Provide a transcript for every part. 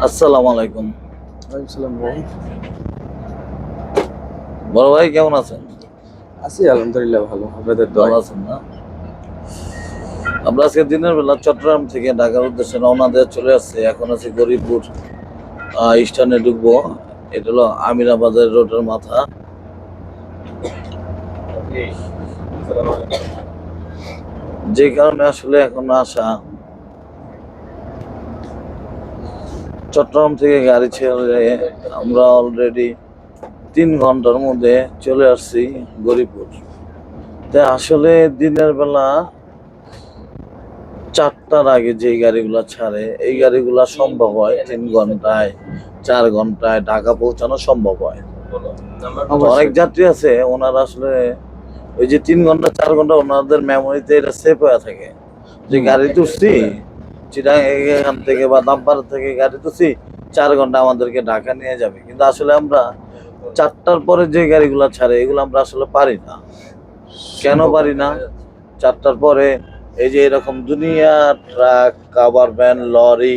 আসসালামু আলাইকুম। আসসালাম ভাই। বড় ভাই কেমন আছেন? আছি আলহামদুলিল্লাহ ভালো। আপনাদের ভালো দোয়ায়। আছেন না? আমরা আজকে দিনের বেলা চট্টগ্রাম থেকে ঢাকার উদ্দেশ্যে রওনা দিয়ে চলে আসছি। এখন আছি গরিবপুর স্টেশনে ঢুকবো। এটা হলো আমিরাবাদের রোডের মাথা। যে কারণে আসলে এখন আসা, চট্টগ্রাম থেকে গাড়ি ছেড়ে আমরা অলরেডি 3 ঘন্টার মধ্যে চলে আসছি গরিবপুর। তাই আসলে দিনের বেলা 4টার আগে যে গাড়িগুলো ছাড়ে এই গাড়িগুলো সম্ভব হয় 3 ঘন্টায় 4 ঘন্টায় ঢাকা পৌঁছানো সম্ভব হয়। তো অনেক অবশ্যই। যাত্রী আছে ওনারা আসলে ওই যে 3 ঘন্টা 4 ঘন্টা ওনাদের মেমোরিতে এটা সেভ হয়ে থাকে যে হুম। গাড়ি তুলছি চিটাং এখান থেকে বা দামপাড়া থেকে গাড়ি তুলছি 4 ঘন্টা আমাদেরকে ঢাকা নিয়ে যাবে, কিন্তু আসলে আমরা 4টার পরে যে গাড়িগুলো ছাড়ে এগুলো আমরা আসলে পারি না। কেন সম্ভব না। পারি না? 4টার পরে এই যে এরকম দুনিয়া ট্রাক, কাভার ভ্যান, লরি,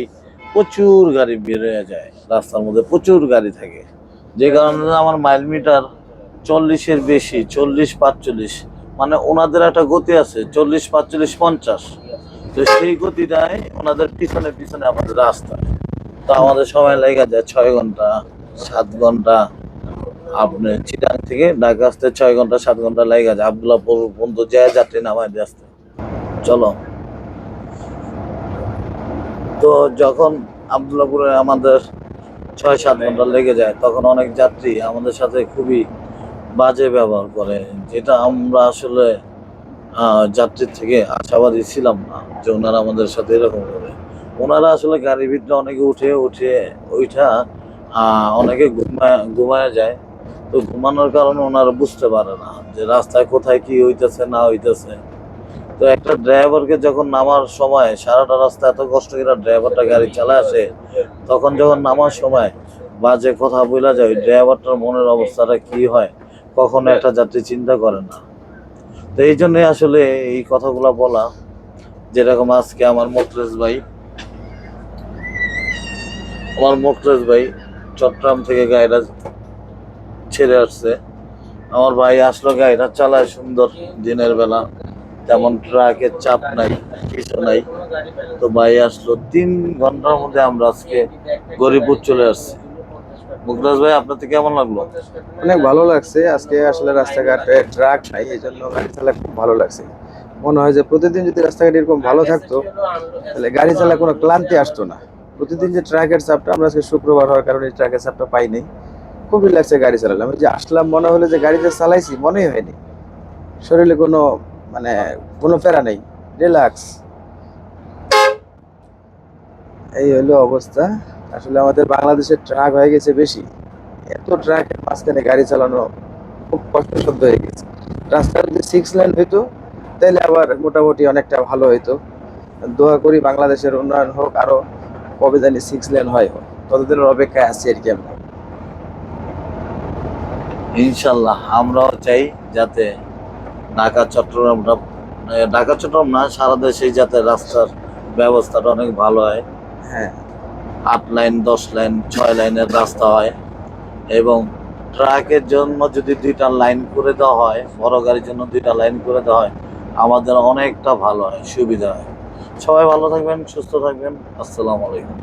প্রচুর গাড়ি বের হয়ে যায় রাস্তার মধ্যে, প্রচুর গাড়ি থাকে। যে কারণে আমার মাইল মিটার 40-এর বেশি, 40-45, মানে ওনাদের একটা গতি আছে 40-45-50। তো সেই গতিটাই ওনাদের পিছনে পিছনে আমাদের রাস্তা। তো আমাদের সময় লেগে যায় 6 ঘন্টা 7 ঘন্টা। আপনি চিটাং থেকে ঢাকা আসতে 6 ঘন্টা 7 ঘন্টা লেগে যায় আব্দুল্লাহপুর পর্যন্ত যায় যাত্রী নামায় দিয়ে আসতে। চলো, তো যখন আব্দুল্লাহপুরে আমাদের 6-7 ঘন্টা লেগে যায় তখন অনেক যাত্রী আমাদের সাথে খুবই বাজে ব্যবহার করে, যেটা আমরা আসলে যাত্রীর থেকে আশাবাদী ছিলাম না যে ওনারা আমাদের সাথে এরকম করে। ওনারা আসলে গাড়ির ভিতরে অনেকে উঠে উঠে ওইটা অনেকে ঘুমায় যায়। তো ঘুমানোর কারণে ওনারা বুঝতে পারে না যে রাস্তায় কোথায় কি হইতেছে না হইতেছে। তো একটা ড্রাইভারকে যখন নামার সময় সারাটা রাস্তা এত কষ্ট করে ড্রাইভারটা গাড়ি চালায় আসে, তখন যখন নামার সময় বাজে কথা বলা যায় ড্রাইভারটার মনের অবস্থাটা কি হয় কখনো একটা যাত্রী চিন্তা করে না। তো এই জন্যই আসলে এই কথাগুলো বলা। যেরকম আজকে আমার মোখলেস ভাই চট্টগ্রাম থেকে গাড়িটা ছেড়ে আসছে। আমার ভাই আসলো গাড়িটা চালায় সুন্দর, দিনের বেলা তেমন ট্রাকের চাপ নাই, কিছু নাই। তো ভাই আসলো 3 ঘন্টার মধ্যে আমরা আজকে গরিবপুর চলে আসছি। মুখরাজ ভাই আপনার থেকে কেমন লাগলো? অনেক ভালো লাগছে। আজকে আসলে রাস্তাঘাটে ট্রাক নাই, এই জন্য গাড়ি চালায় খুব ভালো লাগছে। মনে হয় যে প্রতিদিন যদি রাস্তাঘাট এরকম ভালো থাকতো তাহলে গাড়ি চালায় কোনো ক্লান্তি আসতো না। প্রতিদিন যে ট্রাকের চাপটা, আমরা আজকে শুক্রবার হওয়ার কারণে ট্রাকের চাপটা পাই নাই। খুবই লাগছে গাড়ি চালালাম। আমি যে আসলাম মনে হলো যে গাড়ি যে চালাইছি মনেই হয়নি। শরীরে কোনো মানে কোনো প্যারা নেই, রিল্যাক্স। এই হলো অবস্থা। আসলে আমাদের বাংলাদেশের ট্রাক হয়ে গেছে বেশি। এত ট্রাকের মাঝখানে গাড়ি চালানো খুব কষ্টসাধ্য হয়ে গেছে। রাস্তা যদি 6 লেন হইতো তাহলে আবার মোটামুটি অনেকটা ভালো হইতো। দোয়া করি বাংলাদেশের উন্নয়ন হোক আরো, কবে জানি 6 লেন হয়, ততদিনের অপেক্ষায় আছি আর কি আমরা। ইনশাল্লাহ আমরাও চাই যাতে ঢাকা চট্টগ্রামটা, ঢাকা চট্টগ্রাম না সারা দেশে যাতে রাস্তার ব্যবস্থাটা অনেক ভালো হয়। হ্যাঁ। 8 লাইন 10 লাইন 6 লাইনের রাস্তা হয়, এবং ট্রাকের জন্য যদি 2টা লাইন করে দেওয়া হয়, বড় গাড়ির জন্য 2টা লাইন করে দেওয়া হয়, আমাদের অনেকটা ভালো হয়, সুবিধা হয়। সবাই ভালো থাকবেন, সুস্থ থাকবেন। আসসালামু আলাইকুম।